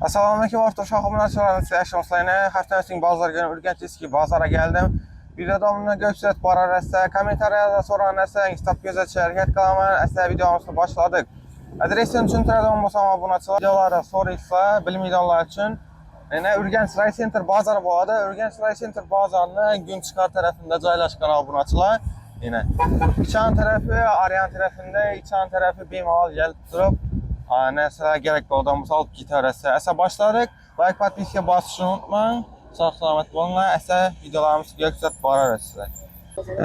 Assalamualaikum orta uşaqımlar çağırısı yaşamışlayını. Haftanın bazılar günü Ürgənc eski bazara geldim. Bir adamla göstərət bararəsə, kommentariyada soranlarsa, istap gözə şərkət qalaman, əslə videomuzu başladık. Adresin üçün tərədən olmasa abunə açılar. Videolara soruysa, bilməyənlər üçün. Ürgənc Ray Center bazarı bu adı. Ürgənc Ray Center bazarının gün çıxar tərəfində caylaşqan abunəçilər. İçan tərəfi, arayan tərəfində, içan tərəfi bemalal gəlib durub. Nəsə gerek bir odamız alıp gitarəsə. Əsə başladık. Like, podpiskiya basışını unutmayın. Sağ salamat olun. Əsə videolarımızı göstərib barar sizə.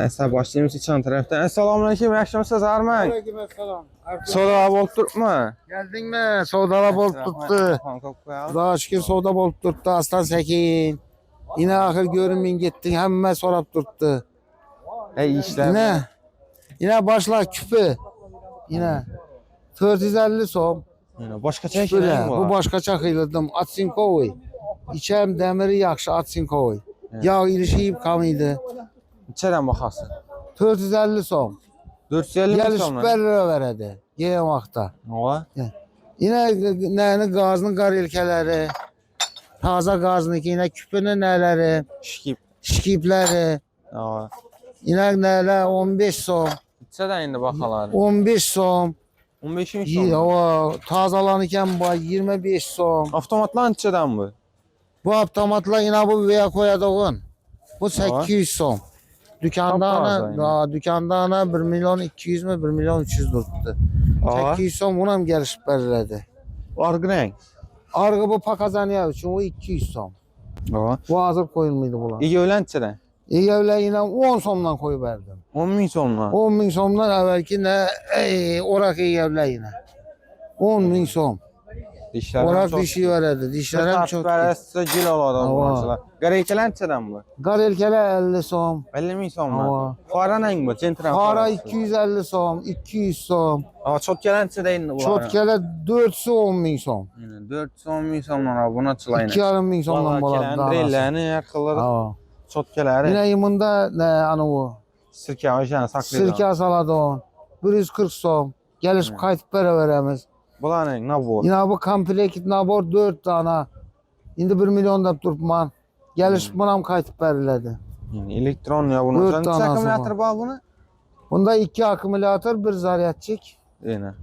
Əsə başlayırıq içan tərəfdən. Assalamualaikum, yaxşımısınız Arman? Aleykümselam. Soda bol tutma. Geldin mi? Soda bol tuttu. Daha şükür soda bol tuttu. Aslan Sekin. Yine ahır görünmeyin gittin. Hemen sorap tuttu. İşler. Yine başla küpü. Yine. 450 som. Başka Küpüle. çəkilən Bu var. başka çakıyladım. Atsinkovoy. İçerim demiri yakşı Atsinkovoy. Yağ ilişiyip kamıydı. İçərəm baxasın. 450 som. 450 Gel somla. süper lira veredi. Yiyem vakta. Ola. Yine neyini gazının qar ilkeleri. Taza gazının yine küpünün neleri. Şikip. Şikipleri. Ola. Yine neler 15 som. İçədən indi baxalar. 15 som. 15 İyi, som. o tazalanırken bu 25 som. Avtomatlan içədən bu. Bu avtomatla yine bu veya koyadığın. Bu 800 som. Dükkanda ana 1 milyon 200 mü 1 milyon 300 tuttu. 800 som buna mı gelişip belirledi? Argı renk. Argı bu pakazanıya için o 200 som. Ola. Bu hazır koyulmuydu bunlar. İyi öylən içədən. İyi öyle yine 10 somdan koyu verdim. 10.000 somla. 10 bin somdan evvelki ne orak iyi evle yine. 10 bin som. Dişlərim Orak çox. dişi veredi. Dişlerim çok. Bərəsə gil oladan Ava. bunlar. Qarayçələn içədən bu. Garelkele 50 som. 50.000 somla. Ava. Fara nəyin bu? Centran Para farası. 250 som. 200 som. Ama çok gələn içədə indi bu. Çotkele 4'sü 10 bin som. 410.000 somla buna çılayın. 2,5 bin somdan boladı. Andrellərini, yaxılları Ava. çok gələri. Yine yımında ne anı bu? Sirkə, ajan, saklıydı. Sirke saladon. 140 som. Gelişip kayıtıp veremiz. Bunlar nə? Nə bu? Yine bu komplekt nabor 4 tane. Şimdi 1 milyon da durman. Gelişip buna kayıtıp veriledi. Elektron ya bunu. Dört Sen tane akümülatör bağ bunu? Bunda 2 akümülatör, 1 zaryatçık. Yine.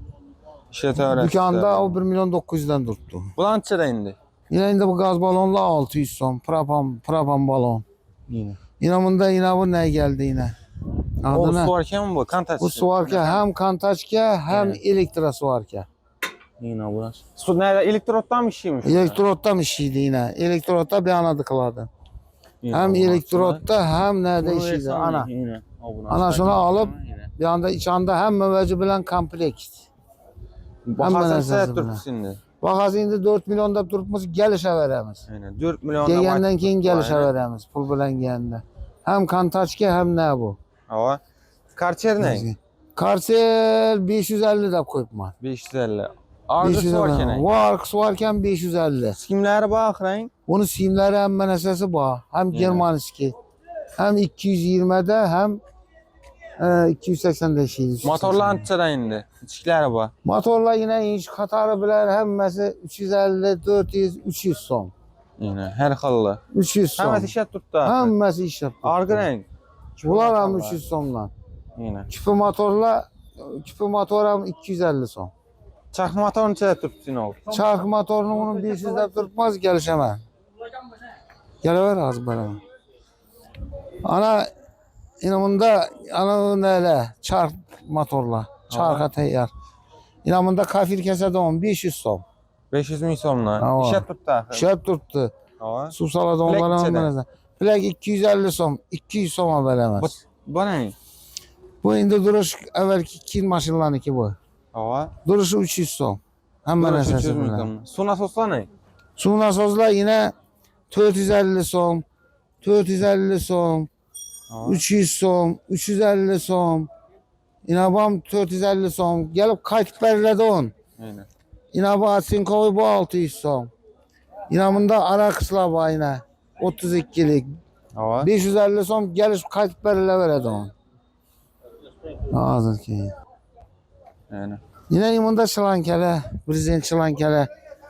İşte öğretisi. Dükkanda o 1 milyon 900'den durdu. Bulan içədə indi. Yine indi bu gaz balonla 600 son. Propan balon. Yine. Yine bunda yine bu ne geldi yine? O Adı ne? su varken mi bu? Kantaç. Bu su varken hem kantaçke hem elektra su varken. Yine burası. Su nədə? Elektrotdan mı işiymiş? Elektrotta mı şeydi yine? Elektrotta bir ana tıkladı. Hem elektrotta hem nerede işiydi? Ana. Yine. Anasını alıp bir anda içinde hem müvecci bilen komplekt. Baxarsan esası səhət buna. durpusu indi. Bakası indi 4 milyon da durmuş gelişe veremiz. Yine. 4 milyon. Gelenden keyin gelişe veremiz pul bilen gelende. Hem kantaçke hem ne bu? Hava. Karçer ne? Karsel 550 de koyupma. 550. Ardısı varken ne? Arkası varken 550. Skimləri bax renk. Bunun simleri hem menesesi bu. Hem Germaniski. Hem 220'de hem 280'de şeydi. Motorlar içədə indi. İçkiləri bax. Motorla yine inç katarı bilen hem mesela 350, 400, 300 son. Yine. Hər xilli. 300 son. Həməsi işət tutdu. Hem mesela iş yaptı. Argı renk. Bunlar hem 300 sonla. Yine. Küpü motor hem 250 son. Çaxma motorun içədə tutdu oldu. Çarkı motorunu bunun 500'de tutmaz gelişemez. Geliver az bana. Ana inamında ana neyle çark motorla. Çarka teyyar. İnamında kafir kesede 500 son. 500.000 somla. Hava. İşət tutdu. Şep tuttu. Hava. Su saladı Plak onlara içede. hemen. Plak 250 son. 200 sona veremez. Bu ne? Bu indi duruş evvelki kin maşınlarını ki bu. Hava. Duruşu 300 son. Hemen esası bile. Su nasosla ne? Suna sozla yine 450 son. 450 son. 300 son. 350 son. İnabam 450 son. Gelip kayıt belirledi on. Aynen. İnabı Atsinkovoy bu 600 son. İnamında ara kısla var yine. 32'lik. Hava. 550 son gelip kayıt belirle veredi on. Ağzır ki. Yani. Yine imunda çılankele. Brizen çılankele.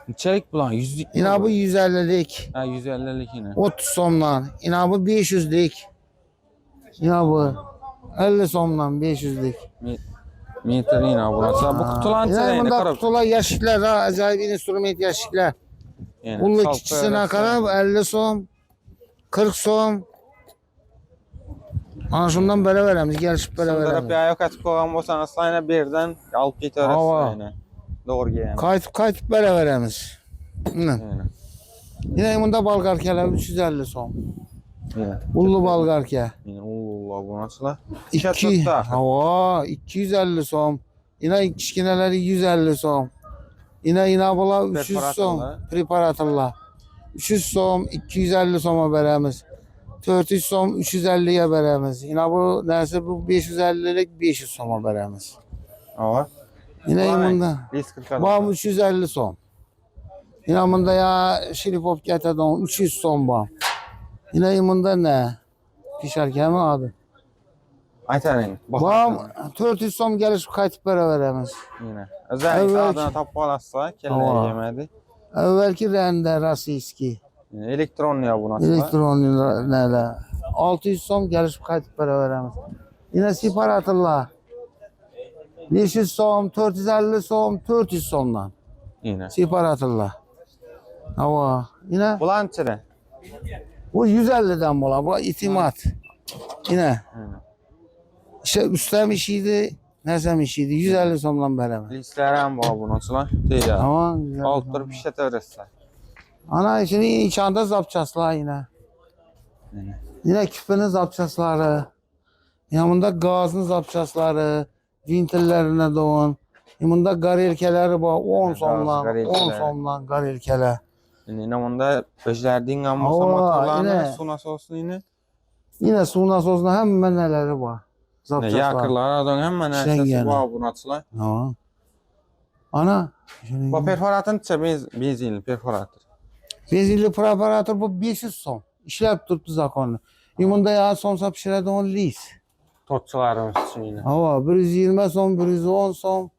Neçəlik bulan? 100'lik mi Yine bu bu? 150'lik. Ha 150'lik yine. 30 somdan. Yine bu 500'lik. Yine bu 50 somdan 500'lik. Metre yine bu nasıl? Bu kutulan Yine neçəlik bunda qarab? kutular yaşıklar ha. Acayip instrument yaşıklar. Yani Bunun sal ikisine koyarız. kadar 50 som. 40 som. Ana şundan böyle veremiz. Gelişip böyle Sındırıp veremiz. ya yok açık koyğan bolsanız sayına birden alıp getiririz Hava. sayına. Doğru giyem. Kayıp böyle veremiz. Yine. Yani. Yine bunda balgarkeler 350 som. Yani. Ullu balgarke. Yani Allah bu nasıl? 2 hava 250 som. Yine kişkineleri 150 som. Yine bula 300 som. Preparatırlar. 300 som 250 soma veremiz. 400 som 350'ye veremiz. Yine bu neyse bu 550'lik 500 soma veremiz. Hava. Yine bunda. 140 Bam 350 som. Yine bunda ya şiripop getirdim 300 som bam. Yine bunda ne? Pişerken mi abi? Aytanen. Bam 400 som gelip kayıp veremiz. Yine. Özellikle Evet. adına tap bağlasa kelleyi Hava. yemedi. Evvelki rende rasiski. Yani elektron ya bu nasıl? Elektron neler. 600 som gelip kayıp veremiz. Yine separatırlar. 500 som, 450 som, 400 somdan. Yine. Separatırlar. Hava. Yine Bulan çire. bu 150'den bola. Bu itimat. Yine. Yine. İşte üstem işiydi. Nesem işiydi. 150 somdan veremez. Lisleren var bu nasıl? Değil ya. Ama Altları pişletebilirler. ana işini içanda zapçaslar yine. Yine. Yine küpenin zapçasları. Yanında gazın zapçasları. Vintillerine doğun. Yanında garelkeleri var. 10 Gaz, somdan. 10 garelkeler. somdan garelkeler. Yine onda özlerdiğin gambosa Hava, motorlarına yine. su nasıl olsun yine? Yine su nasosunda hemen neleri var. Ne Zapçaslar. yakırlar adam hemen Sen esası gene. var bu nasıl? Ha. Ana. Bu perforatın çe benzinli perforatır. Benzinli preparatör bu 500 som. İşlep tuttu zakonlu. Yumunda ya somsa pişiredi on lis. Totçularımız için yine. Hava 120 som, 110 som.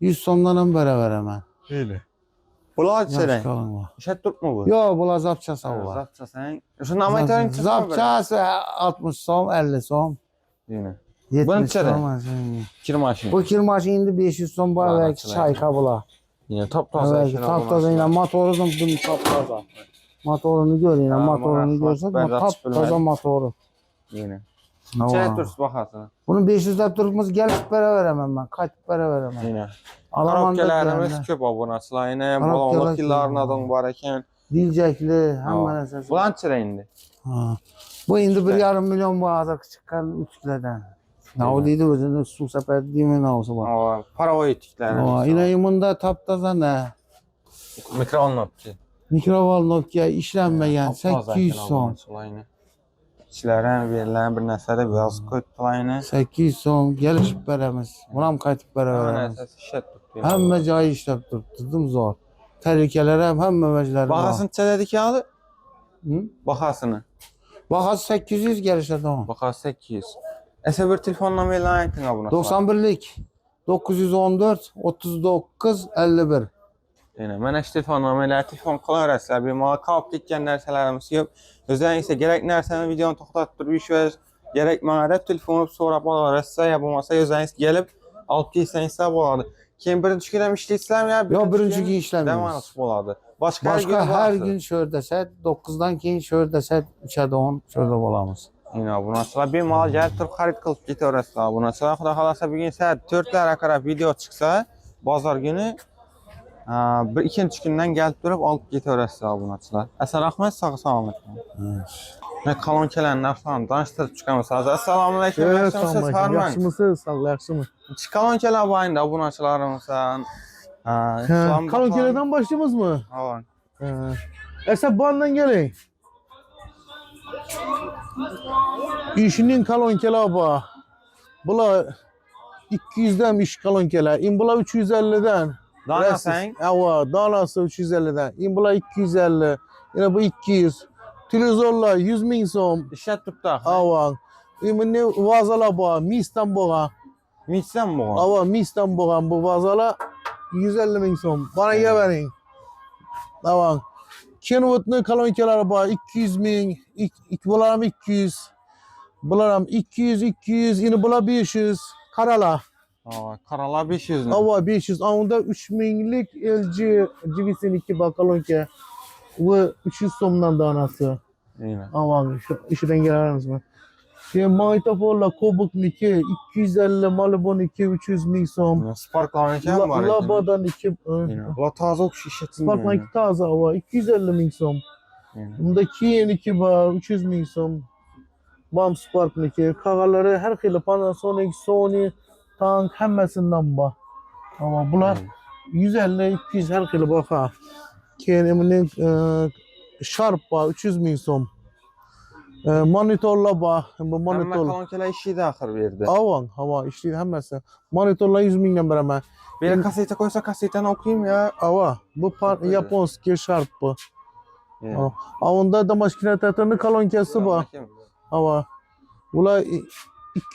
100 somdan hem beraber hemen. Öyle. Bular Yaş çere. kalın var. İşe tutma bu. Yo bula zapçası var. Zapça sen. Şunun amatörün çıkma böyle. Zapçası 60 som, 50 som. Yine. 70 Bunun içeri. som. Kir maşini. Bu kirmaşı indi 500 som var Bana belki açılan. çayka bula. Yine top taza Evet, işine taptaza yine motorunun bunu taptaza. Motorunu gör yine Ha, motorunu bana görsen ben de açıp taptaza bilmedim. motoru. Yine. Hava. Çay tursu bakasın. Bunun 500 lira turkumuz gelip veremem ben. Kaç para veremem. Yine. Alamanda Arapkelerimiz diyenler. köp abonasılar. Yine Arapkeler balonluk köp. yıllarına adın var eken. Dilcekli Hava. hemen esası. Bulan çire indi. Ha. Bu indi 1,5 milyon bu azar çıkan 3 kilodan. Ne o dedi özünde su sepet değil mi ne olsa var. Ama para o etikler. Yine yımında taptaza ne? Mikron nokti. Mikrovalnovka işlenmeyen 800 son. İçlerden verilen bir nesede biraz koydular yine. 800 son gelişip veremiz. Buram kayıtıp Hemen veremiz. esas işet tuttu. Hemme cayı işlep tuttum zor. Tehlikeler hem meveciler var. Bakasını çeledi ki alı. Hı? Bakasını. Bakası 800 gelişe tamam. Bakası 800. Ese bir telefonla verilen ayetin abunası var. 91'lik 914 39 51. Yine ben işte telefonla verilen telefon kolay resler. Bir mala kalıp gitken derselerimiz yok. Özellikle gerek nerseni videonu toxtattır bir şey gerek mağara telefonu sonra bala resler yapılmasa özellikle gelip alıp gitsen hesap oladı. Kim birinci günem işleyiciler ya? Yo birinci gün işlemiyoruz. Demanız oladı. Başka Her gün şöyle set 9'dan keyin şöyle set 3'e 10 şöyle bolamız. Yine buna sonra bir mal gelip turp xarid kılıp gidiyorsa buna sonra xuda xalasa bir gün saat 4'lere kadar video çıksa bazar günü bir ikinci gündən gəlib durub alıp gidiyorsa buna sonra. Əsən rəhmət sağ salamat. Ne kalon kelənlər falan danışdırıb çıxamısınız. Assalamu alaykum. Yaxşımısınız Harman? Yaxşımısınız? Sağ ol, yaxşımı? Kalon kelə bayında bunaçılarımızdan. Kalon keleden başlayımız mı? Avan. Esas bandan gelin. İşinin kalon kela ba. Bula 200'den iş kalon kela. İmbula 350'den. Dana sen? Ava, danası 350'den. İmbula 250. Yine bu 200. Televizorla 100 bin som. İşət tutaq. Ava. İmini vazala ba. Mistan boğa. Mitsən bu? Ava mistan boğa bu vazala 150 bin som. Bana verin. Tamam. Kenwood'un kolonkaları var 200 ming. Bular 200. Bular 200. Yine bular 500. Karala. Karalar 500 mi? Ava 500. Onda 3000'lik LG GV2 bak kolonka. Ve 300 somdan danası. Yine. Aman şu işden geldiniz mi? Magnetofonla Kobuk'niki 250 Malibu'nun 300 ming som. Spark'ların eken mi var? Laba'dan 2 Yine. La taze okuş işletin. Spark'la 2 taze hava 250 ming som. Bunda Kiyen 2 var 300 ming som. Bam Spark'niki. Kağaları her xili Panasonic, Sony, Tank hemmesinden var. Ama bunlar 150-200 her xili baka. Kiyen'in Sharp var 300 ming som. Monitorla var. Bu Ama monitor. kolonkeler işi de ahır verdi. Hava işte hemmesi. Monitorla 100 mingden beraber. Bir kasete koysa kasetten okuyayım ya. Bu Japonski Sharp bu. Yeah. Onda da maşkine tetrini kalonkesi var. Ula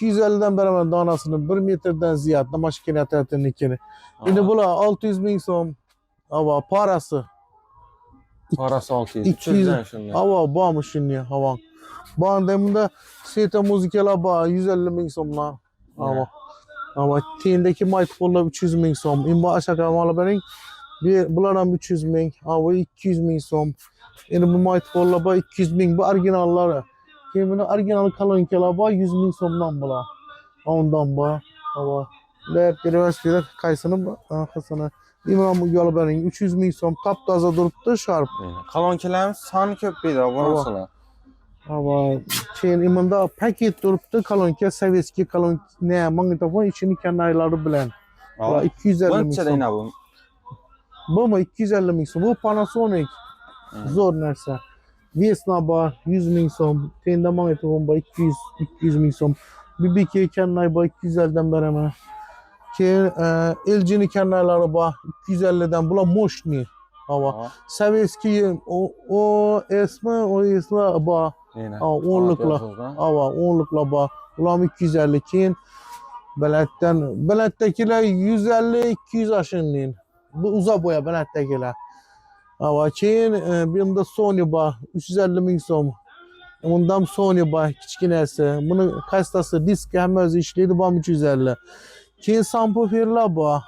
250'den beraber danasını 1 metreden ziyade maşkine tetrini ikini. Şimdi bula 600 ming som. Parası. Parası 600. 200. 300'den şimdi. Bağmış şimdi hava. Bağındayımda sete müzikala bağ 150 ming somla. Tiyindeki microfonla 300 ming som. İmba aşağı kalmalı benim. Bunlardan 300 ming. 200 ming som. Yani bu microfonla bağ 200 ming. Bu orijinalları. Kiminin orijinal kalonkala bağ 100 ming somdan bula. Ondan bağ. Ler üniversitede kaysının arkasına. İmam yolu benim 300 ming som. Taptaza duruptu Sharp. Kolonkelerimiz sanı köpüydü. Burasına. İmanda paket duruptu kolonke Sovetski kolonke ne magnetofon içini kendi ayları bilen. 250 ming Bunca da som. yine bu. Bu mu 250 ming som. Bu Panasonic. Zor nerse. Vesna var 100 ming som. Tende magnetofon var 200 ming som. BBK kendi ay var 250'den beraber. LG'nin kendi ayları var 250'den. Bula Moshni. Sovetski o ismi var. Onlukla bağ. Ulan 250 kin. Belettekiler 150-200 aşınlayın. Bu uzak boya belettekiler. Ama kin bir Sony bağ. 350 ming som. Ondan Sony bağ. Küçükinesi. Bunun kastası disk hem özü işliydi. Bağ 350. Kin Sampofer'la bağ.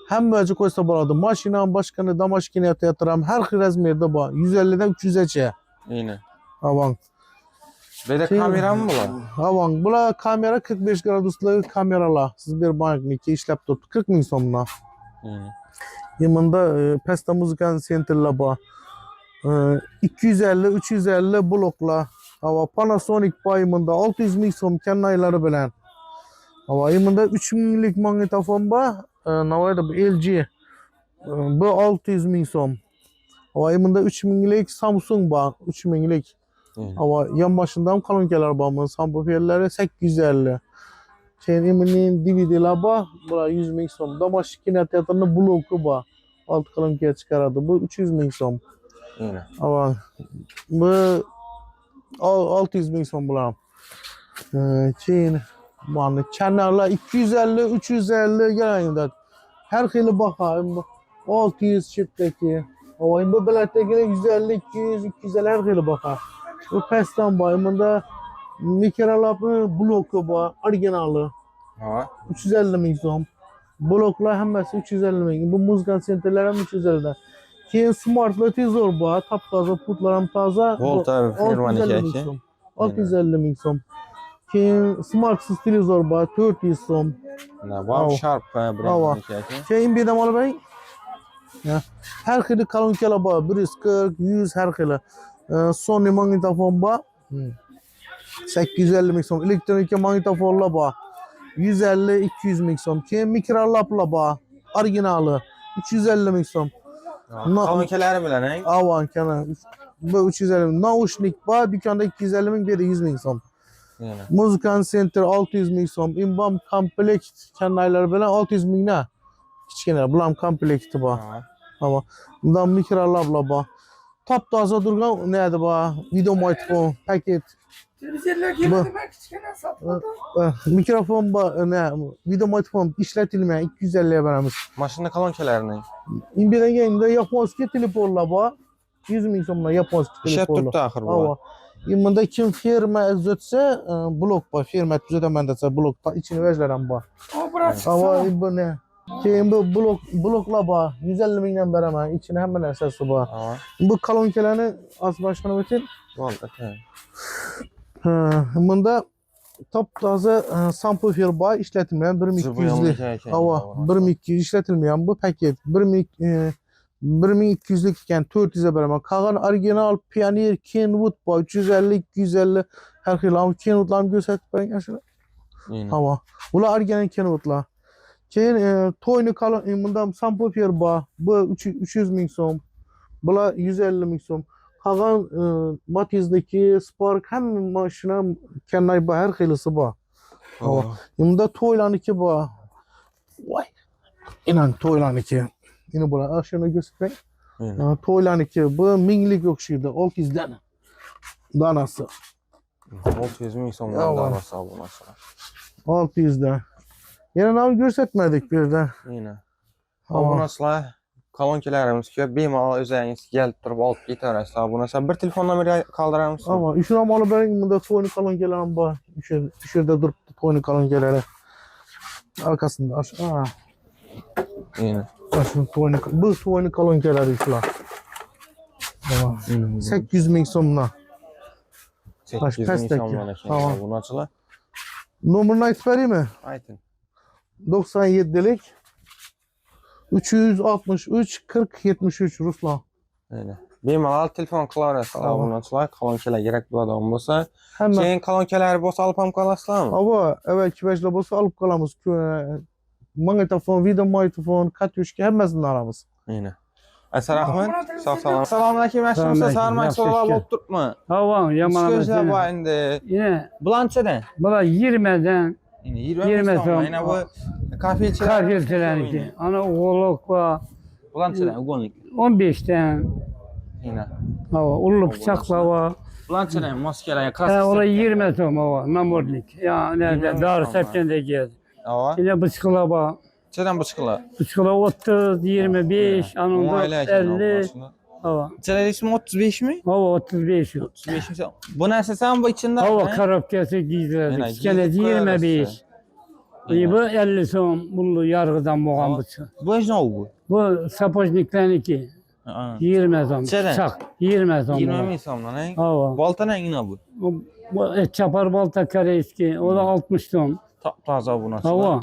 Hem özü koysa bağladı. Maşinan başkanı da maşkineye yatıram. Her hırazmerde bağ. 150'den 300'e. Yine. Avan. Bir de kamera mı var? Avan. Bula kamera 45 graduslu kameralar. Siz bir bankniki işlep tuttu. 40 ming somla. Yanında Pesta Musikan Center'la ba. 250-350 blokla. Ama Panasonic bayımında 600 ming som kenayları bilen. Ama yanında 3 minglik magnetofon ba. Navayda bu LG. Bu 600 ming som. Ama yanında 3 minglik Samsung ba. 3 minglik. Ama yan başından kalonkeler bağımın sampoferleri 850. Eminin DVD'ler bağ, bura 100 ming som. Damaşkine teatrının bloku bağ. Alt kalonkeye çıkaradı. Bu 300 ming som. Ama bu 600 ming som bulam. Kenarlar 250-350 gelen. Her xili bakayım. 600 çiftdeki. Ama bu bilettekine 150-200-250 her xili bakar. Bu pestan bayımında mikrolapı bloku var, orijinali. 350 ming som. Bloklar hemmesi 350 ming. Bu Musikan Center'ler hem 350'den. Keyin smartla tezor var, taptaza, putlar hem taza. Volta firmanın ming som. 650 ming som. Keyin smartsız televizor var, 400 som. Var Sharp brandın hikayesi. Keyin bir de malı bey. Her xili kalonkeler var, 140, 100 her xili. Sony magnetofon var. 850 ming som. Elektronik magnetofonla var. 150-200 ming som. Keyin mikrolapla var. Orijinali. 350 ming som. Kalonkeleri bilen he? Avan kana. Bu 350 ming. Naushnik var. Dükkanda 250 ming, bir de 100 ming som. Musikan Center 600 ming som. İmbam komplekt kenarları bilen 600 ming ne? Kichkina. Bulam komplekti var. Ama bundan mikrolapla var. Taptaza durgan neydi bu? Video mikrofon, paket Televizorlar geldi ben kichkina satmadım. Mikrofon ne video mikrofon işletilmeyen 250'ye veramiz. Maşında kolonkelerini. İmbirege Japonski telefonla bu 100 ming so'mdan Japonski İşe telefonla. tuttu axir bu. Ava. Bunda kim firma tuzatsa blok bor, firma tuzataman desa blok ichini o'zlarim bor. Ava bu ne? Keyin bu bloklar bor. 150 mingdan beraman. İçine hamma narsasi bor. Bu kolonkalarni asbashni o'tin. Bo'ldi. Bunda top-toza subwoofer bor, ishlatilmagan 1200lik. Ava, 1200 ishlatilmagan bu paket. 1200'lik ekan 400'e beraman. Qolgan original Pioneer Kenwood bor, 350, 250 har xil. Ama Kenwoodlarni ko'rsatib qo'ying ashula. Ava. Bular original Kenwoodlar. Keyin to'yni bunda subwoofer bor. Bu 300 ming so'm. Bular 150 ming so'm. Qolgan Matiz'deki Spark hamma mashina Kennay bor, har xilisi bor. Bunda to'ylarniki bor. Voy. Inan to'ylarniki. Yine buna aşağıya göstereyim. Toylarniki bu minglik o'xshaydi 600 dana. Danası. 600 ming so'mdan danasi bu maşallah. 600 dan. Yana nima ko'rsatmadik bu yerda. Yine. Bu narsalar kolonkalarimiz ko'p, bemalol o'zingiz kelib turib olib ketaverasiz. Bu narsa bir telefon nomeri qoldiramiz. Ama shuni ham olib bering, bunda to'yni kolonkalar ham bor. O'sha yerda turibdi to'yni kolonkalari. Arkasında. Yine. Bu to'yni kolonkalari shular. 800 ming so'mdan. 800 ming so'mdan ekan bu narsalar. Nomerini aytib beraymi? Ayting. 97'lik 363 40 73 Ruslan. Öyle. Bemalol telefon qilaverasiz. Bu narsalar kolonkalar kerak bo'ladigan bo'lsa, keyin kolonkalar bo'lsa olib ham qolasizlarmi? Ava, evvel kibajlar bo'lsa olib qolamiz. Magnetofon, video mikrofon, katyushka hammasini olamiz. Yine. Asal Ahmet, sağ olun. Assalomu alaykum, yaxshimisiz? Sarmaqso'lar bo'lib turibmi? Hava yaman. Ko'zlar bor endi. Yine Bulanchadan. bular 20'den 20 so'm. Mana bu kafirchilarniki. Ana o'g'loq va bulanchadan ugonlik. 15'ten. Yine. Hava ullu bıçaklar var. Bulanchadan maskalar, kask. Orada 20 so'm hava namorlik. Ya nerede? Dar sepkende geldi. Ava. Yine bıçaklar var. Çeden bıçkılar. Bıçaklar 30, 25, anında 50. Hava. Çeden ismi 35 mi? Hava 35. 35 mi? Bu narsa sen bu içinde? Hava karapkası giydirildi. Gene 25. Bu 50 so'm bullu yargıdan boğan bıçak. Bu ne bu? Bu sapojniklarniki. 20 so'm. Bıçak 20 so'm. 20 so'mdan, he? Hava. Balta ne yine bu? Bu çapar balta koreyski. O da 60 so'm. Taze bu narsa. Hava.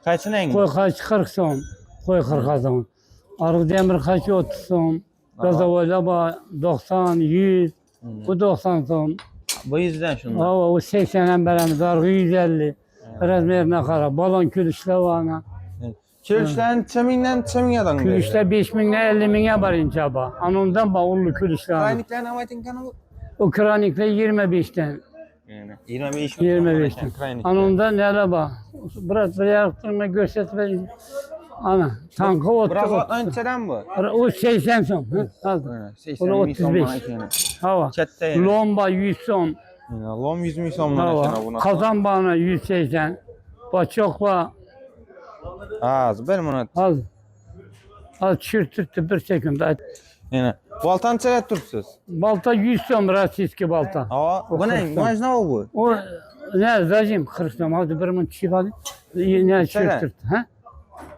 Kaç ne? Koy kaç 40 so'm. Koy 40 so'm. Arı demir kaç 30 so'm. Gazavoyla ba 90, 100. Bu 90 so'm. Bu yüzden şunlar. Hava o 80'den beremiz. Arı 150. Biraz merine kara. Balon külüşler var ana. Külüşlerin çeminden Külüşler 5.000'le 50.000'e var incaba. Anondan bağlı külüşler. Kraniklerin amatin kanı bu? O kranikler 25'ten. Yani 25 mi? 25'ten. Anondan ne var? Biraz bir yaptırma gösterme. Ana tankı otu. Biraz önceden bu. O 80 so'm. O 35. Hava. Lomba 100 so'm. Lom 100 so'm. Kazan bağına 180. Baçok var. Az, benim onu. Az. Az çürtürdü bir sekunda. Yani baltan çaya turpsiz. Balta 100 so'm Rossiyski balta. Aa, bu ne? Ne bu? O ne zacim 40 so'm. Hadi bir min kişi kaldı. Ne çürtürdü. Ha?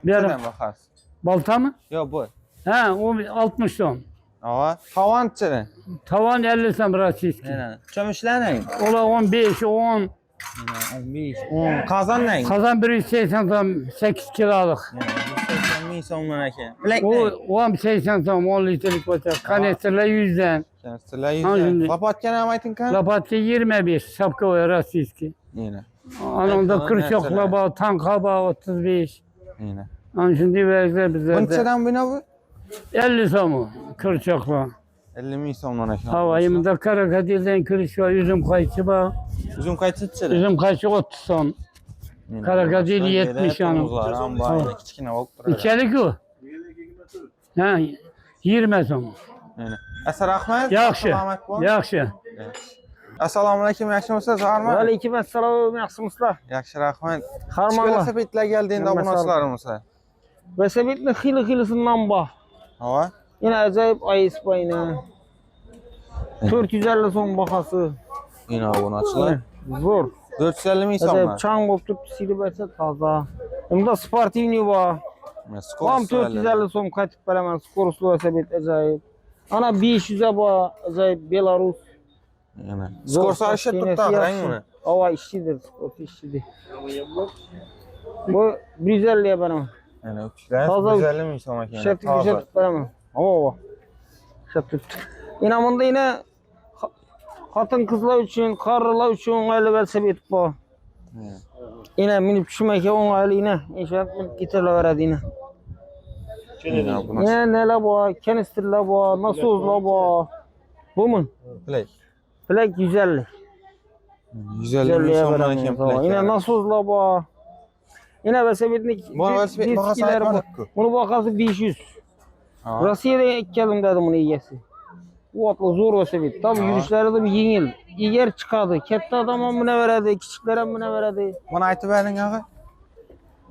Bir Nereden bakarsın? Balta mı? Yok bu. Ha o 60 so'm. Aa, tavan çere. Tavan 50 so'm Rossiyski. Yani çömüşler ne? Ola 15, 10. 15, 10. Kazan ne? Kazan 180 so'm 8 kiloluk. 80 so'mdan ekan. Plak O ne? 80 so'm 10 litrelik bota. Kanestrlar 100'den. Kanestrlar 100'den. Lapatka ne aytin kan? Lapatka 25. Şapka var Rossiyski. Yine. Anında 40 yokla bağ, tanka bağ 35. Yine. An şimdi verirler bize. Bunçadan bu ne bu? 50 so'mu 40 yokla. 50 so'mdan ekan. Havayımda Karakadil'den kırış var, üzüm kayısı var. Üzüm kayısı çere. Üzüm kayısı 30 so'm. Karakadil 70 hanım. Kichkina olib turadi. İçerik o. Ha, 20 so'm. Yani. Asar Ahmet. Yaxshi. Yaxshi. Assalomu alaykum, yaxshimisiz? Zarmi? Aleyküm assalom, yaxshimisizlar? Yaxshi, rahmat. Harmanlar. Velosipedlar geldi endi obunachilarimiz. Velosipedni xili-xilisinden bor. Ha? Yine acayip ayıs bayına. 450 so'm bahası. Yine obunachilar. Zo'r. 450 ming Acayip so'mmi? çang bo'lib turibdi, silib aytsa toza. Bunda sportivniy bor. Ham 450 so'm qaytib beraman. Skorost velosiped acayip. Ana 500 bor, acayip Belarus. Yana. Skorsa ishib turibdi, rangmi? Ava işçidir, skors işçidir. Bu 150'ye beraman. Yana o'tishlar Toza 150 ming so'm ekan. Şertli bir şey beraman. Ava. Şertli. Yine bunda yine Hatın kızlar üçün, karılar üçün oңайлы velosiped bor. Yine minip düşmeke oңайлы yine. İnşaat minip getireveradi yine. Yine neler bor, kanistrlar bor, nasozlar bor. Bu mu? Plak. Plak 150. 150 ming so'mdan ekan plak. Yine nasozlar bor. Yine velosipednik Bu velosiped bahası diskilari bor. aytmadik-ku. Bunu bakası 500. Rossiyadan keldim dedi bunu egasi. Bu atla zor velosiped. Tabii yürüyüşleri de yengil. Eğer çıkardı. Katta adama mı ne veredi, küçüklere mi ne veredi? Bana aytib bering ağa.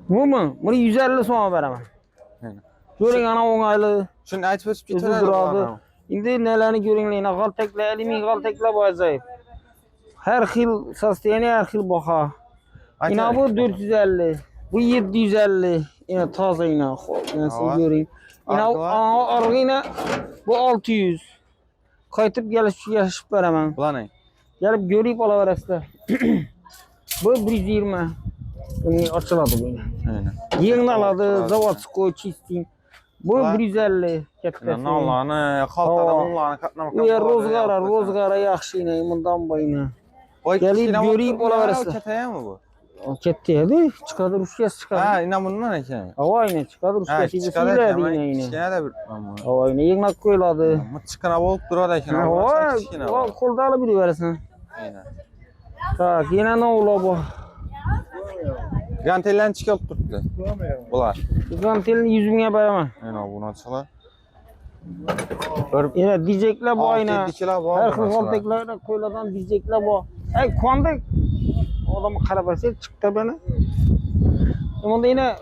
Bu mu? Bunu 150 so'ma beraman. Görün ana oңайлы. Shuni aytib o'tib O'zi ketaveradi. duradi. Endi nelarni ko'ringlar, qaltaklar, alyumin qaltaklar bor acayip. Her xil sostoyeniya, her xil baho. Yine bu 450, bu 750. Yine toza yine. Yine siz görün. Yine arғы yine bu 600. Qaytib gelişip beraman. Bular ne? Gelip görüp alaverasizlar. Bu 120. Bunu açıladı bu yine. Aynen. Yeni aladı, zavodskoy, çistin. Bu 150 kattasi. Nonlarni, xaltada bunlarni qatnamoqqa. U yer rozg'ara yaxshi yine, bundan boyina. Gelip görüp olaverasizlar. Ketaymi bu? Ketdi edi, chiqadi, ruchkasi chiqadi. Ha, ina bundan ekan. Ava yine chiqadi, ruchkasi chiqadi yine yine. Kichkina da bir. Ava yine yengnak qo'yiladi. Chiqqina bo'lib turadi ekan. Ava qo'lda olib yuraverasan. Aynen. Tak, yine ne ola bu? Gantellarni chiqib turibdi. Bular. Gantelni 100 mingga beraman. Mana bunachilar. Yine diyecekler bu ayna. Her Her xil qaltaklarga qo'yiladigan diyecekler bu. Ey kondak. Odamı qarabasa chiqdi bana. Bunda yine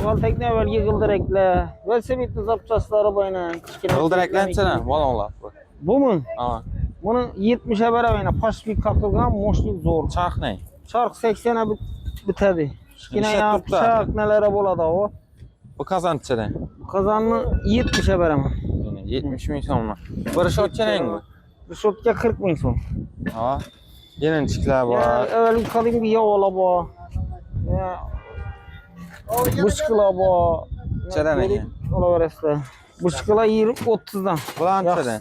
qaltakni avvalgi g'ildiraklar, velosipedni zapchaslari boyna. G'ildiraklanchana, bolonglar. Bu mu? Ha. Bunu 70'e beraber pashlik qaqilgan, moshlik zo'r. Charx ne? Charx 80'e bitadi. Kichkina Ishlatib turibdi. charx nelere bo'ladi o. Bu qozonchada. Qozonni 70'e beraman. 70 ming so'mmi? Bir shotchanangmi? Shotka 40 ming so'm. Ha. Yelinchiklar bor. Evvelki qadimgi yo'qlar bor. Buchqalar bor. Chadan ekan. Olaverasizlar. Buchqalar 20-30 dan. Bulanchada.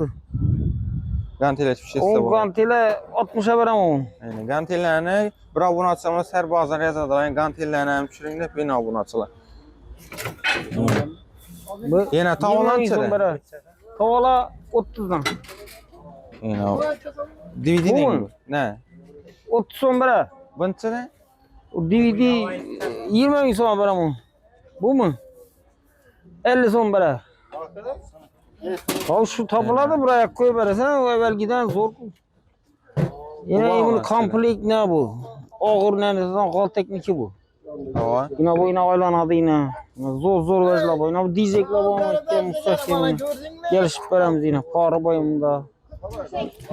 Gantelar tushishsa O bor. gantelar 60'a beraman. Ayni gantellarni bir obunachilar Sarbozor yozadilar. Gantellarni ham tushiring deb men obunachilar. Yana tavalanchada. Tavala 30 dan. Yana DVD neymi? Ne? 30 so'm bera. Bunchada? DVD 20 ming so'm beraman. Bu mu? 50 so'm bera. Al şu tabulada buraya koy veresen o evvelgiden zor. Yine bunun komplekt ne bu? Ağır ne kal tekniki bu. Ha. Yine bu yine aylanadı yine. Zor vezla bu. Yine bu diyecekler bu ama işte müstahkem. Gelişip veremiz yine. Para boyunda.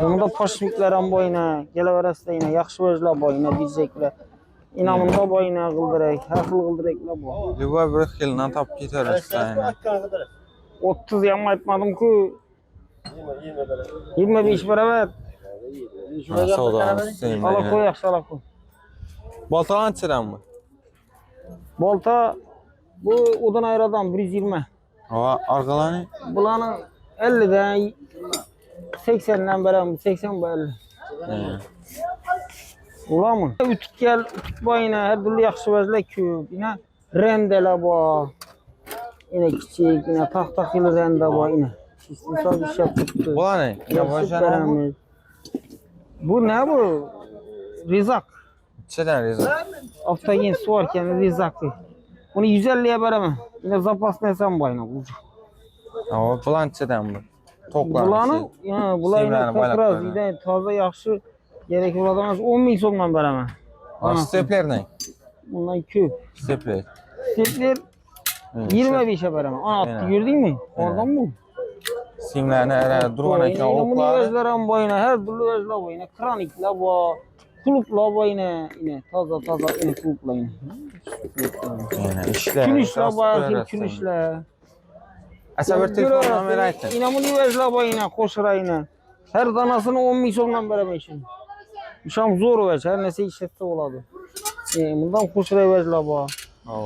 Bunda paşmiklerin boyuna. Geleveresi yine. Yakşı vezla boyuna diyecekler. Yine bunda boyuna kıldırak. Her kıl kıldıraklar bu. Lüga bir xildan topib ketaverasiz. 30 yam aytmadım ki. 25 beraber. Savdamız Ala koy yaxshi ala koy. Boltalanchidanmi? Bolta bu odan ayradan 120. Ha, arqalani? Bularni 50'den 80'den beraber 80 bu 50. Ular mı? Ütüp gel, ütüp boyuna her türlü yaxshi vezler köp. Yine rendeler bor. Yine küçük, yine tahtakili rende bor yine. İstisal bir şey yaptık. Bular ne? Veramiz. Bu ne bu? Rizak. Çeden rezil. Avtogen su varken rizakı. Bunu 150'ye veremem. Yine zapas nesem boyuna. Ha, bulanchadan bu. Bulanı, bular Simlerini yine baylap takraz, böyle. yine taze yaxşı gerek oladığımız 10 bin so'mdan beraman. Stepler ne? Bundan köp. Stepler. Stepler 25'e beraman. Ana attı Evet. gördün mü? Evet. Oradan mı? Simlerini hele durgan ekan Bunu oklar. gözlerim boyuna, her türlü gözler boyuna. Kranikla bu, kulupla boyuna. Yine taza yine kulupla yine. Yani işler. Külüşle bu, külüşle. Asa bir telefonla verirsin. Yine bunu gözler boyuna, koşura yine. Her danasını 10 bin so'mdan beraman işin. İşam zor veç, her nesi işletse oladı. Bundan koşura vezler bu.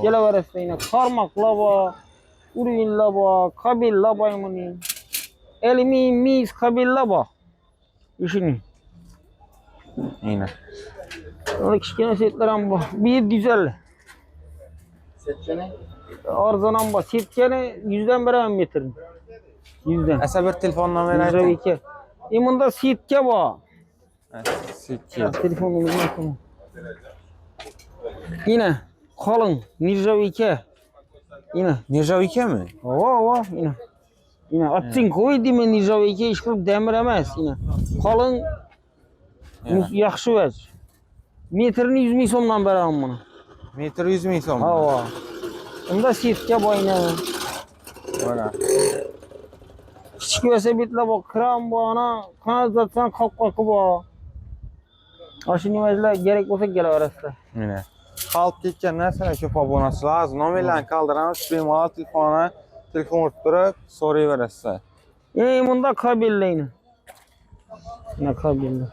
Gelevereste yine karmakla bu, urvinla bu, kabilla baymını. Elimi, mis, kabilla bu. İşini. Yine. Öyle kiçkene setlerim bu. 1750. Arzanan bu. Setkene 100'den beraber getirdim. 100'den. Asa bir telefonla verirsin. 102. Bunda setke bu. Sikki. Telefonumuz yok. Yine kalın. Nirjavike. Yine. Nirjavike mi? Ova yine. Yine atın koy değil mi Nirjavike iş kılıp demir emez yine. Kalın. Yaxşı vəc. Metrini 100 min so'mdan beraman bunu. Metre 100 bin so'm. Hava. Bunda setke boyna. Mana. Kichik velosipedlar bor, kran bor, ana kanalizatsion qopqoqi bor. Aşı nimalar gerek bo'lsa kelaverasizlar. Yine. Kalıp ketken narsalar köp abonası lazım. Nomerlerini kaldıramiz. Bemalol telefon urib turib so'rayverasizlar. Bunda kabellayni. Yine kabellar.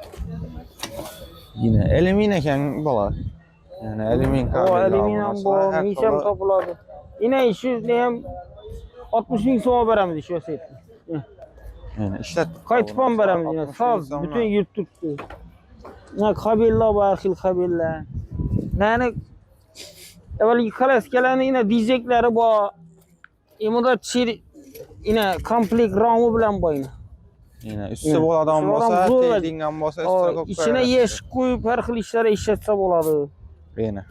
Yine elimin ekan bola. Yani elimin kabel. O eliminam bu, misam topuladı. Yine şu neyem 60 bin so'ma beramiz ish velosipedni. Yani işlet. Qaytib beramiz yine. Saz bütün yurt tuttu. Yine kabellar var, xil kabellar. Yani evvel yıkalas gelen yine diyecekleri bu. Bunda yine komplek ramı bilen bu yine. Yine üstü bol adam bolsa, teydingen bolsa üstüne koyup. İçine yeş koyup her xil işlere işletse boladı. Yine.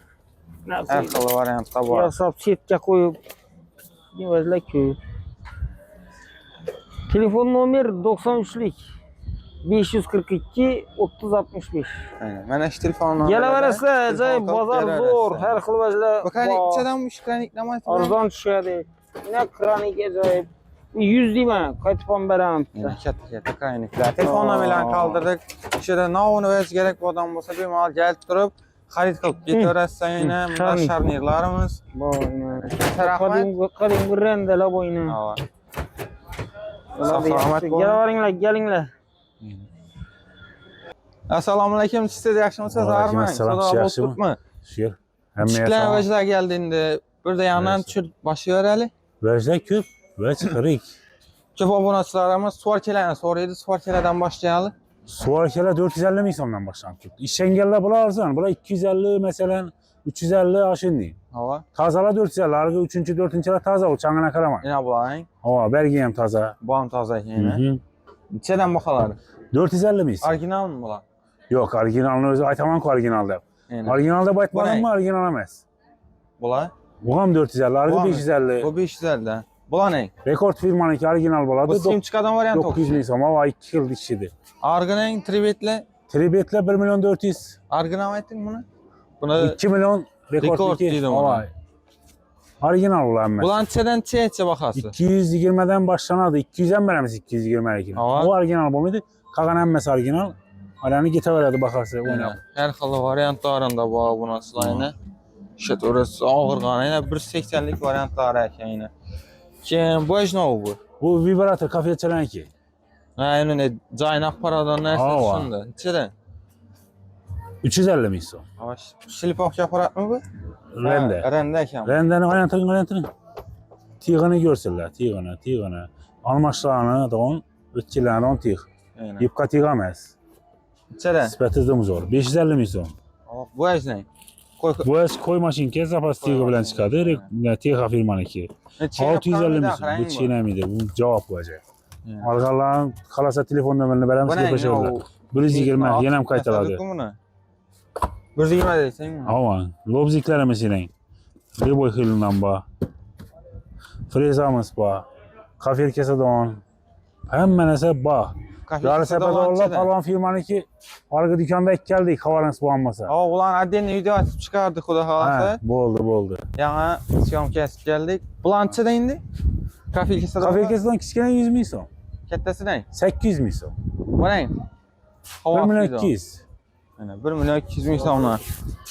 Her xil variantda var. Yasap setke koyup nimalar koyup. Telefon nomer 93'lik 542 3065. Aynen. Mana şu telefonla. Gelaverasizlar, acayip bazar zor, her xil vajlar. Bu kranikçadan bu kranik nima? Arzon tushadi. Yine kranik acayip. 100 deyman, qaytib beraman. Yine katta kraniklar. Telefonla bilan kaldırdık. İşte navını verish gerek bu adam bolsa bemalol kelib turib xarid qilib ketaverasizlar. Yine bunda sharnirlarimiz. Bu yine. Qadimgi rendelar bu yine. Ha. Gelaveringlar, kelinglar. Assalomu alaykum. Siz yaxshimisiz? Arman. Xudo bo'libmi? Şükür. Kichkina vajlar keldi endi. Birda yandan tushirib boshlayveraylik. Vajda ko'p, vaj qirik. Ko'p obunachilarimiz svorkalarni so'raydi. Svorkalardan boshlayalik. Suvarkalar 450 ming so'mdan boshlanib turibdi. Ishlanganlar bular arzon. Bular 250 masalan 350 aşındı. Hava. Tazalar 450, arғы 3-cü, 4-cülər taza o, çangına qarama. Yine bulayın. Hava, belki hem taza. Bu ham toza yine. Neçədən baxalar? 450 miyiz? Orijinal mı bular? Yok, orijinalını özü aytaman ki orijinalda. Yine. Orijinalda baytmadın Bu mı ne? orijinal emez. Bular? Bu ham 450, arғы Bu ham- 550. Bu 550 də. Bular ne? Rekord firmanınki orijinal Bu boladı. simçikadan variant 900 min so'm, hava 2 yıl dişidir. Argının tribetli. Tribetler 1 milyon 400. Argına mı ettin bunu? Bunu 2 milyon rekord Rekord 2. dedim Hava. ona. Orijinal olan emez. bulan neçədən neçə baxası? 220'den başlanadı. 200'den veremiz 220'lik. Hava. O orijinal bu muydu? Kagan emmesi orijinal. Alanı gite verdi bakarsa. Yine. Her xil variantlarında bu bunasılar yine. İşte orası ağır qana yine 180'lik variantları ekan yine. Kim bu ne bu? Bu vibrator kafeye çalan ki. Ha yine caynak paradan Hava. nəsə düşündü. Neçədən? 350 mi son? Avaş. Şilipak aparat mı bu? Rende. Rende ekan. Rendeni oynatın. Tığını görsünler. Tığını. Almaçlarını da on. Ötkilerini on tığ. Yine. Yipka tığ emez. Neçədən? Spetizdim zor. 550 mi son? Bu ne? Koy. Bu es koy maşinke zapas tığ bilen çıkadı. Tığ firmanı ki. 650 mi son? Bu çiğne miydi? Bu cevap bu acayip. Algaların kalasa telefon nömerini veren Bu sıkı ne? peşirler. 120 yenem kaytaladı. 120 deysen mi? Ama lobzikler mesela. Riboy hilinden ba. Frezamız ba. Kafir kese don. Hemen mesela bak. Kafesi Yarısepede dolançı orla da. falan firmanınki arka dükkanda ek geldik havalens boğanmasa. Ama ulan adden video açıp çıkardık Xudo He, halası. bo'ldi. Yana syom kesip geldik. Bulançı da indi. Kafilkesi de Kafekesidan kichkina 100 ming so'm. Kettesi ne? 800 ming so'm. Bu ne? 1 million 200. Yani 1 milyon 200 bin somla.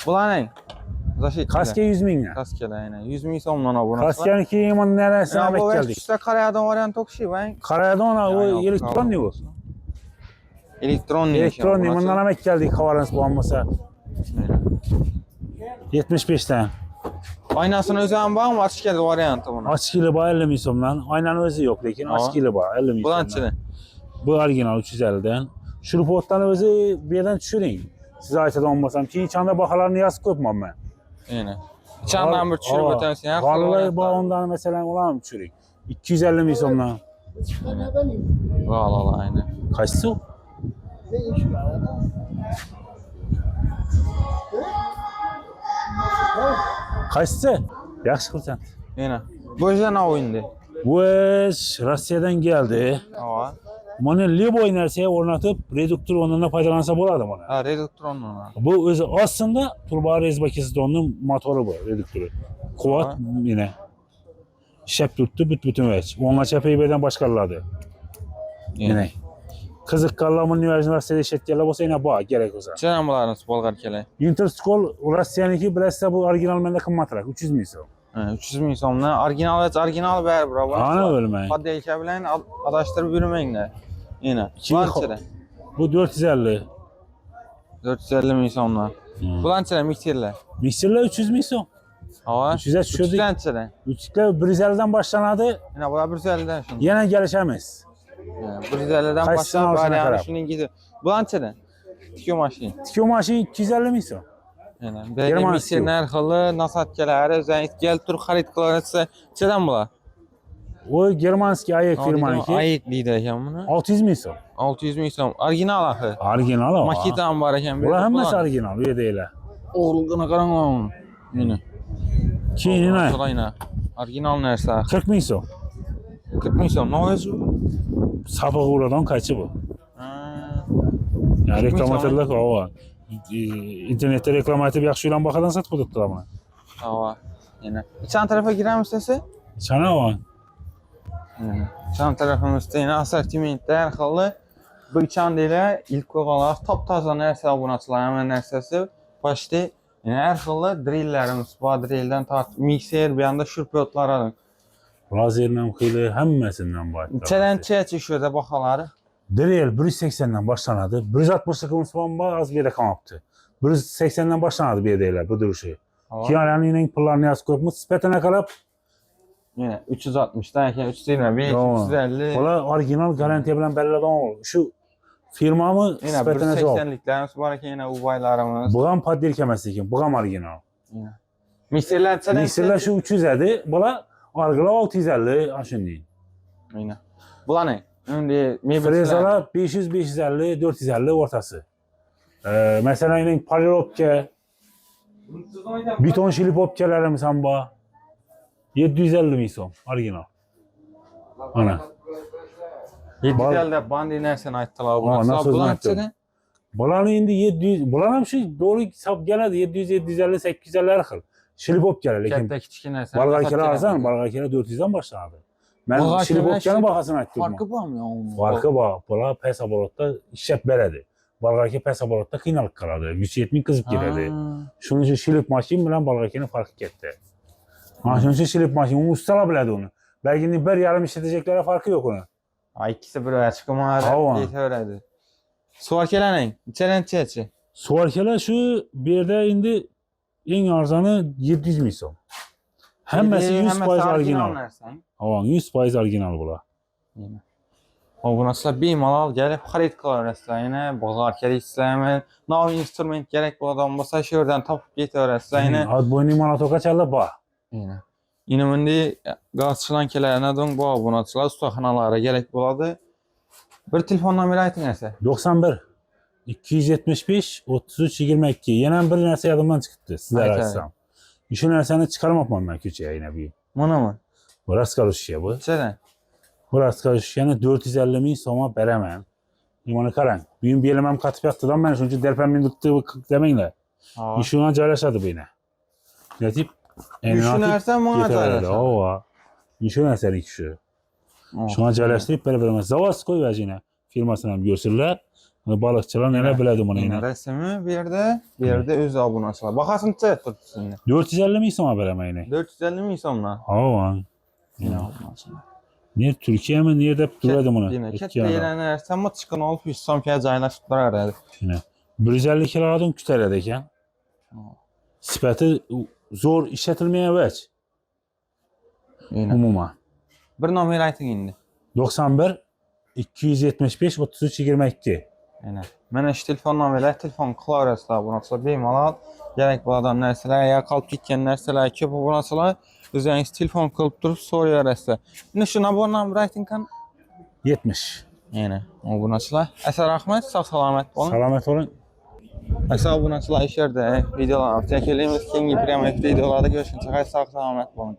Bulan ne? Zaşit. Kaska 100 ming. Kaskele yani. 100 bin somla abone. Kaskaniki iman neresine Ya emek bu geldik. işte karayadan varyant okşi ben. Karayadona o Yani elektron bu. Elektron ne? Elektron imandan emek geldik havalens boğanmasa. 75'ten. Aynasını özen bağ mı? Açık geldi varyantı buna. Açıkıyla bağ 50 ming so'mdan. Aynen özü yok lekin Aa. açıkıyla bağ 50 ming Bulan so'mdan. çile. Bu orijinal 350'den. Şu potdan özü bir yerden düşürün. Size aytadan olmasam ki içinde bakalarını yazıp koymam ben. Yani. Çandan bir çürü ötensin. Vallahi bağ ondan mesela olan düşürün. 250 ming so'mdan. Vallahi aynı. Kaçsı o? Kaçsı? Yaxshi qilsan. Yani. Bu yüzden ne oyundu? Bu iş Rossiyadan geldi. Ava. Bunu Liboy narsaya o'rnatib, reduktor o'rnida foydalansa bo'ladi buni. Ha reduktron ona. Bu o'zi aslında turbo rezba kesitonni motori bu, reduktori. Quvvat yine. Ishab turibdi bütün vech. O'ngacha PB'dan boshqariladi. Yine. Qiziqqanlar buni Rossiyada ishlatganlar bo'lsa yana bor, kerak bo'lsa. Çenen bularınız Bolgar kele. Interskol Rossiyaniki bilasizlar bu original menda qimmatroq, 300 ming so'm. 300 bin somla. Orijinal ver bravo. Ana o'lmang. Hadi ilke bilen adaştırıp yürümeyin de. Yine. Kim- Bulançere. Bu 450. 450 bin somla. Bulançere miktirle. Mikserlar 300 ming so'm. Hava. 300'e düşürdük. Bulançere. Üçlükler 150'den başlanadı, Yine bu 150'den şunu. yine gelişemez. Yani 150'den Kaçsın başla arzuna bari yani kadar? şunun gidiyor. Bulançere. Tikiyor maşin. Tikiyor maşin 250 ming so'm. Yani böyle German mikser tikiyor. narxılı nasatkeler özellikle gel tur xarid kılarsa çeden bular. O Germanski ayek firmaniki Ayık deydi ekan bunu. 600 ming so'm. 600 bin som. Orijinal axı. Original o. Maketan var ekan. Bular hammasi original, bu yerda elə. Oğluna qarang onu. Yine. Keyin yine Solayna. Orijinal narsa. 40 ming so'm. 40 bin som. Ne yazıyor? Sapık uğradan kaçı bu? Ha. Yani 40 ming reklamatörler o. İnternette reklam etip yaxşı ulan bakadan satıb tutdular bana. Hava. Yine. İçan tarafa girer misiniz? Sana o. İçan tarafımızda yine asortimentdə hər xilli bu içan deyilə ilk olaraq top-taza nərsə abunəçilər həmin nərsəsi başda yəni hər xilli drilllərimiz var, drilldən tart mikser, bir yanda şurpiyotlar alın. Lazerlə xeyli həmməsindən var. Çələn çəkişiyor da baxaları. Drill 180'den başlanadı. 160 sıkıntı falan var, az bir yere kamaptı. 180'den başlanadı bir yerdeler bu duruşu. Ki yani yine pullarını yaz koymuş, spetene kalap. Yine 360'dan yəni 320, Tamam. 350. Ola orijinal garantiye bilen belli adam olur. Şu firmamı Yine spetene çok. 180'liklərimiz var ki, yine ubaylarımız. Buğam paddir kemesi ki, buğam orijinal. Yine. Mikserlər çələn. Mikserler şu 300 idi, bula argıla 650 aşın değil. Yine. Bula ne? Şimdi Frezalar 500, 550, 450 ortası. Mesela yine paralopke, beton şilip opkelerimiz hamba. 750 ming so'm orijinal. Ana. 750'də bandi nərsəni aytdılar Aa, buna. nasıl Bulan aytdı? içədə? Bulanı indi 700, bulanam şu doğru hesap geledi 700, 750, 850 her xil. Şilip opkeler lekin. Kətdə kiçik nərsəni. Balqakere alsan, balqakere 400'den başladı. Ben Balqakere şilip şey- opkenin bahasını aytdım. Farkı var mı ya onun? Farkı var. Bula pes aborotta işlep beredi. Balqaki pes aborotta kıynalık kaladı. 170 kızıp giderdi. Şunun için şilip maşin bilen balqakinin farkı ketdi. Şunun için şilip maşin, onu ustala biledi onu. Belki de bir yarım işleteceklere farkı yok onun. Ay ikisi bir öyə çıxmalar. Hava. Yetərədi. Suarkələnin içərən çəçi. Suarkeler şu bir yerde indi en arzanı 700 ming so'm. Hemmesi 100% orijinal. Nərsən. Aman 100% orijinal bula. O buna sizə bemalal gəlib xarid qılarəslər. Yenə bazar kərək istəyəmən. Nav instrument gərək bu adam olsa şəhərdən tapıb getərəslər. Yenə. Adboyni manatoka çalda ba. Yenə. Yine indi qazçılan kelərə dön bu abunaçılar ustaxanalara gərək buladı. Bir telefon nömrə aytın nəsə. 91 275 33 22. Yine bir nerse yadımdan çıktı sizler Aynen. açsam. Şu nerseni çıkarmam ben küçüğe yine bir. Bunu mu? Burası kalış ya bu. Çərən. Burası yani 450 min soma veremem. Limonu karan. Büyüm bir elemem katıp yaptıdan ben çünkü derpemin tuttuğu demeyle. Ha. İşuna caylaşadı beni. Ne tip? Düşünersen bana caylaşadı. Ova. İşuna senin kişi. Şuna caylaştırıp böyle zavaz koy vecine. Firmasına görsünler. Balıkçılar neler biledi bunu yine. Resmi bir yerde öz abunası var. Bakasın çet tutsun. 450 min soma veremeyin. 450 min somla. Ova. Yine abunası. Niye Türkiye mi? Niye de duradı bunu? Yine ket deyilənərsən mı çıxın olub 100 som kəyə caylaşdılar herhalde. Yine. 150 kilogram kütələrədəkən. Sifəti zor işlətilməyə vəc. Yine. Umuma. Bir nomer aytın indi. 91 275 33 22. Yine. Mənə iş telefonla belə, telefon klavriyasılar bunasılar bemalal. Gerek bu adam nərsələr, ya qalıb getkən nərsələr ki, bu bunasılar özünüz telefon qılıb durub soruyor rəssə. İndi şuna bu nomer aytın kan. 70. Yine. O bunasılar. Əsər Ahmet sağ salamet olun. Salamet olun. Əsər bunasılar işlərdə videolar çəkiliyimiz, kingi premiyet videolarda görüşün. Sağ salamet olun.